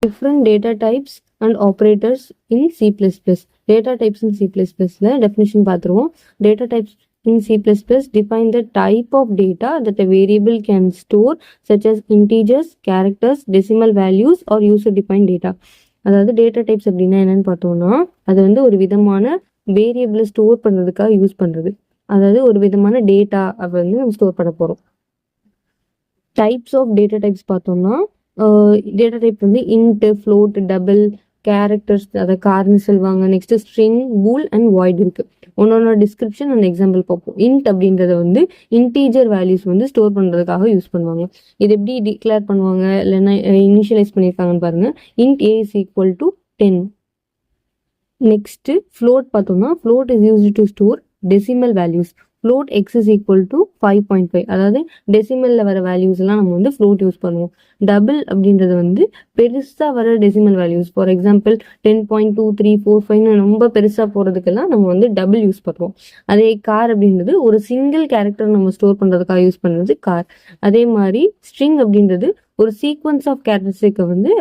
different data types and operators in C++. Data types in C++ definition பார்த்துருவோம். Data types in C++ define the type of data that a variable can store, such as integers, characters, decimal values or user defined data. அதாவது data types அப்படின்னா என்னன்னு பார்த்தோம்னா அது வந்து ஒரு விதமான வேரியபிளை store பண்ணுறதுக்காக யூஸ் பண்ணுறது. அதாவது ஒரு விதமான டேட்டா அப்போ வந்து நம்ம ஸ்டோர் பண்ண போகிறோம். டைப்ஸ் ஆஃப் டேட்டா டைப்ஸ் பார்த்தோம்னா டேட்டா டைப் வந்து இன்ட், ஃப்ளோட், டபுள், கேரக்டர்ஸ், அதை கார்னு சொல்லுவாங்க. Next string, bool and void இருக்கு. ஒன்னொன்னோட டிஸ்கிரிப்ஷன் அண்ட் எக்ஸாம்பிள் பார்ப்போம். இன்ட் அப்படின்றத வந்து இன்டீஜர் வேல்யூஸ் வந்து ஸ்டோர் பண்ணுறதுக்காக யூஸ் பண்ணுவாங்க. இது எப்படி டிக்ளேர் பண்ணுவாங்க இல்லைன்னா இனிஷியலைஸ் பண்ணியிருக்காங்கன்னு பாருங்க. Int a is equal to 10. Next float பார்த்தோம்னா float is used to store decimal values. float x is equal to 5.5. அதாவது டெசிமல்ல வர வேல்யூஸ் எல்லாம் நம்ம வந்து float யூஸ் பண்ணுவோம். டபுள் அப்படின்றது வந்து பெருசா வர டெசிமல் வேல்யூஸ். ஃபார் எக்ஸாம்பிள் 10.2345 ரொம்ப பெருசா போறதுக்கெல்லாம் நம்ம வந்து டபுள் யூஸ் பண்ணுவோம். அதே கார் அப்படின்றது ஒரு சிங்கிள் கேரக்டர் நம்ம ஸ்டோர் பண்றதுக்காக யூஸ் பண்றது கார். அதே மாதிரி ஸ்ட்ரிங் அப்படின்றது ஒரு சீக்வன்ஸ் ஆஃப் கேரக்டரிஸ்டிக்கை வந்து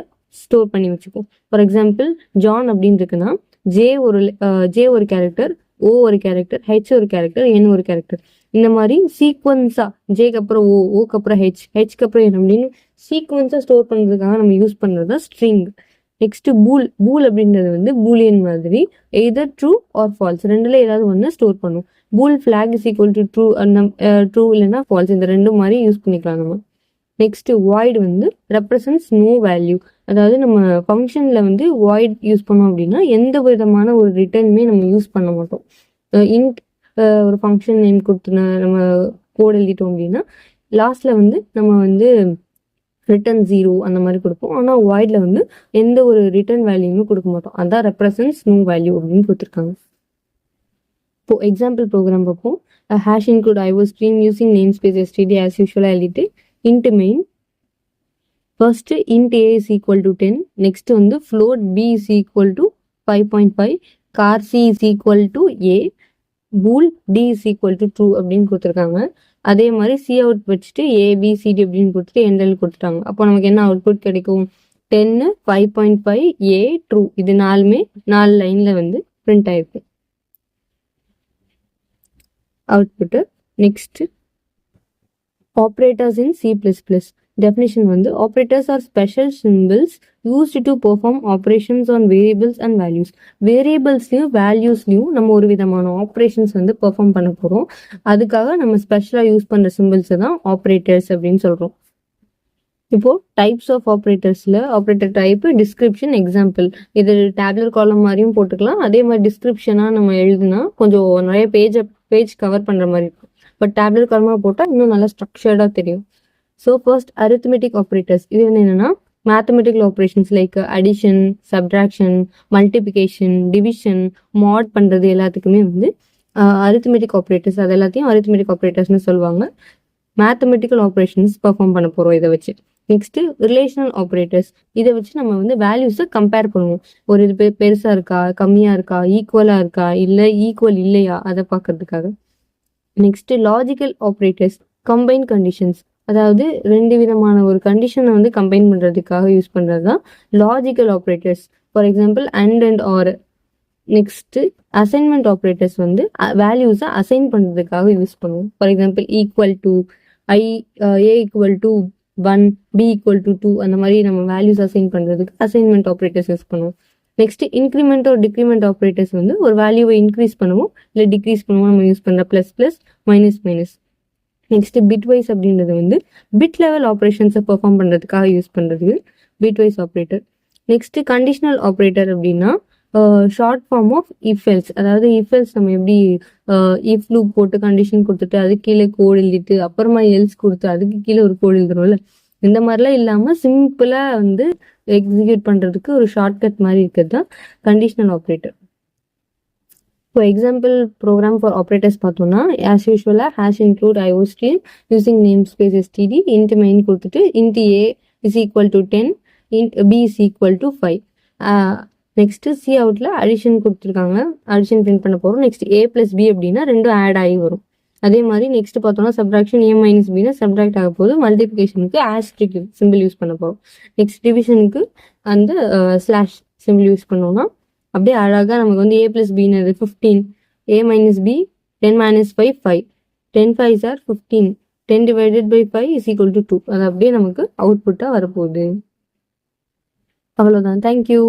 ஸ்டோர் பண்ணி வச்சுப்போம். ஃபார் எக்ஸாம்பிள் ஜான் அப்படின்னு இருக்குன்னா ஜே ஒரு கேரக்டர், ஓ ஒரு கேரக்டர், ஹெச் ஒரு கேரக்டர், என் ஒரு கேரக்டர். இந்த மாதிரி சீக்வன்ஸா ஜேக்கு அப்புறம் ஓ, ஓக்கு அப்புறம் ஹெச்க்கு அப்புறம் என் அப்படின்னு சீக்வன்ஸா ஸ்டோர் பண்றதுக்காக நம்ம யூஸ் பண்றது தான் ஸ்ட்ரிங். நெக்ஸ்ட் பூல் அப்படின்றது வந்து பூலியன் மாதிரி எய்தர் ட்ரூ ஆர் ஃபால்ஸ் ரெண்டுல ஏதாவது ஒன்று ஸ்டோர் பண்ணும். Pool flag is equal to true, true இல்லைன்னா ஃபால்ஸ், இந்த ரெண்டு மாதிரி யூஸ் பண்ணிக்கலாம் நம்ம. நெக்ஸ்ட் வாய்ட் வந்து ரெப்ரசன்ஸ் நோ வேல்யூ. அதாவது நம்ம ஃபங்க்ஷன்ல வந்து வாய்ட் யூஸ் பண்ணோம் அப்படின்னா எந்த விதமான ஒரு ரிட்டர்னுமே நம்ம யூஸ் பண்ண மாட்டோம். இன்ட் ஒரு ஃபங்க்ஷன் நேம் கொடுத்து நம்ம கோட் எழுதிட்டோம் அப்படின்னா லாஸ்ட்ல வந்து நம்ம வந்து ரிட்டர்ன் 0 அந்த மாதிரி கொடுப்போம். ஆனால் வாய்ட்ல வந்து எந்த ஒரு ரிட்டர்ன் வேல்யூமே கொடுக்க மாட்டோம். அதான் ரெப்ரசன்ஸ் நோ வேல்யூ அப்படின்னு கொடுத்துருக்காங்க. இப்போ எக்ஸாம்பிள் ப்ரோக்ராம் பார்ப்போம். Hash include IO stream using namespace STD as யூஷுவலாக எழுதிட்டு int main first int a is equal to 10. next வந்து float b is equal to 5.5, char c is equal to a, bool d is equal to true அப்படின்னு கொடுத்துருக்காங்க. அதே மாதிரி c out வச்சுட்டு a b c d அப்படின்னு கொடுத்துட்டு endல் கொடுத்துட்டாங்க. அப்போ நமக்கு என்ன அவுட்புட் கிடைக்கும்? 10, 5.5, a, true. இது நாலுமே 4 லைன்ல வந்து பிரிண்ட் ஆயிருக்கு output. Next operators in C++. definition வந்து operators are special symbols used to perform operations on variables and values. வேரியபிள்ஸ்லயும் வேல்யூஸ்லயும் நம்ம ஒரு விதமான ஆப்ரேஷன்ஸ் வந்து பெர்ஃபார்ம் பண்ண போறோம். அதுக்காக நம்ம ஸ்பெஷலா யூஸ் பண்ற சிம்பிள்ஸ் தான் ஆப்ரேட்டர்ஸ் அப்படின்னு சொல்றோம். இப்போ டைப்ஸ் ஆஃப் ஆப்ரேட்டர்ஸ்ல ஆப்ரேட்டர் டைப், டிஸ்கிரிப்ஷன், எக்ஸாம்பிள். இது டேப்லர் காலம் மாதிரியும் போட்டுக்கலாம். அதே மாதிரி டிஸ்கிரிப்ஷனா நம்ம எழுதுனா கொஞ்சம் நிறைய பேஜ் கவர் பண்ற மாதிரி இருக்கும். பட் டேப்லெட் காலமாக போட்டால் இன்னும் நல்லா ஸ்ட்ரக்சர்டாக தெரியும். So first arithmetic operators. இது என்னென்னா mathematical operations like addition, subtraction, multiplication, division, mod பண்ணுறது எல்லாத்துக்குமே வந்து அரித்மெட்டிக் ஆப்ரேட்டர்ஸ், அது எல்லாத்தையும் அரித்மெட்டிக் ஆப்ரேட்டர்ஸ்னு சொல்லுவாங்க. மேத்தமெட்டிக்கல் ஆப்ரேஷன்ஸ் பர்ஃபார்ம் பண்ண போகிறோம் இதை வச்சு. Next relational operators. இதை வச்சு நம்ம வந்து வேல்யூஸை கம்பேர் பண்ணுவோம். ஒரு இது பெருசாக இருக்கா, கம்மியாக இருக்கா, ஈக்குவலாக இருக்கா, இல்லை ஈக்குவல் இல்லையா, அதை பார்க்கறதுக்காக. Next logical operators, combine conditions. அதாவது ரெண்டு விதமான ஒரு கண்டிஷனை வந்து கம்பைன் பண்றதுக்காக யூஸ் பண்றது தான் logical operators. For example and or. Next assignment operators வந்து வேல்யூஸை அசைன் பண்றதுக்காக யூஸ் பண்ணுவோம். For example equal to A equal to 1, B equal to 2 அந்த மாதிரி நம்ம வேல்யூஸ் அசைன் பண்றதுக்கு அசைன்மெண்ட் ஆப்ரேட்டர்ஸ் யூஸ் பண்ணுவோம். நெக்ஸ்ட் இன்க்ரிமெண்ட் ஒரு டிக்ரிமெண்ட் ஆப்ரேட்டர்ஸ் வந்து ஒரு வேல்யூவை இன்க்ரீஸ் பண்ணுவோம் இல்லை டிக்ரீஸ் பண்ணுவோம் நம்ம யூஸ் பண்ணுற ++, -. நெக்ஸ்ட் பிட்வைஸ் அப்படின்றது வந்து பிட் லெவல் ஆப்ரேஷன்ஸை பெர்ஃபார்ம் பண்ணுறதுக்காக யூஸ் பண்ணுறது bitwise operator. Next conditional operator அப்படின்னா ஷார்ட் ஃபார்ம் ஆஃப் இஃப்எல்ஸ். அதாவது இஃப்எல்ஸ் நம்ம எப்படி இஃப் லூப் போட்டு கண்டிஷன் கொடுத்துட்டு அது கீழே கோட் எழுதிட்டு அப்புறமா எல்ஸ் கொடுத்து அதுக்கு கீழே ஒரு கோட் எழுதுறோம்ல, இந்த மாதிரிலாம் இல்லாமல் சிம்பிளாக வந்து எக்ஸிக்யூட் பண்ணுறதுக்கு ஒரு ஷார்ட்கட் மாதிரி இருக்கிறது தான் கண்டிஷனல் ஆப்ரேட்டர். இப்போ எக்ஸாம்பிள் ப்ரோக்ராம் ஃபார் ஆப்ரேட்டர்ஸ் பார்த்தோம்னா ஆஸ் யூஷுவலாக hash include IO stream using namespace STD int main கொடுத்துட்டு int a is equal to 10, int b is equal to 5. Next C அவுட்ல அடிஷன் கொடுத்துருக்காங்க, addition print பண்ண போகிறோம். Next a + b அப்படின்னா ரெண்டும் add ஆகி வரும். அதே மாதிரி நெக்ஸ்ட் பார்த்தோம்னா சப்ராக்ஷன் a மைனஸ் பின்னா சப்ராக்ட் ஆக போகுது. மல்டிபிகேஷனுக்கு ஆஸ்ட்ரிக் சிம்பிள் யூஸ் பண்ண போகிறோம். நெக்ஸ்ட் டிவிஷனுக்கு அந்த ஸ்லாஷ் சிம்பிள் யூஸ் பண்ணோம்னா அப்படியே அழகாக நமக்கு வந்து a + bன்னு 15, a minus b 10 minus 5 5, 10 5s are 15, 10 divided by 5 is equal to 2. அது அப்படியே நமக்கு அவுட்புட்டாக வரப்போகுது. அவ்வளோதான். தேங்க்யூ.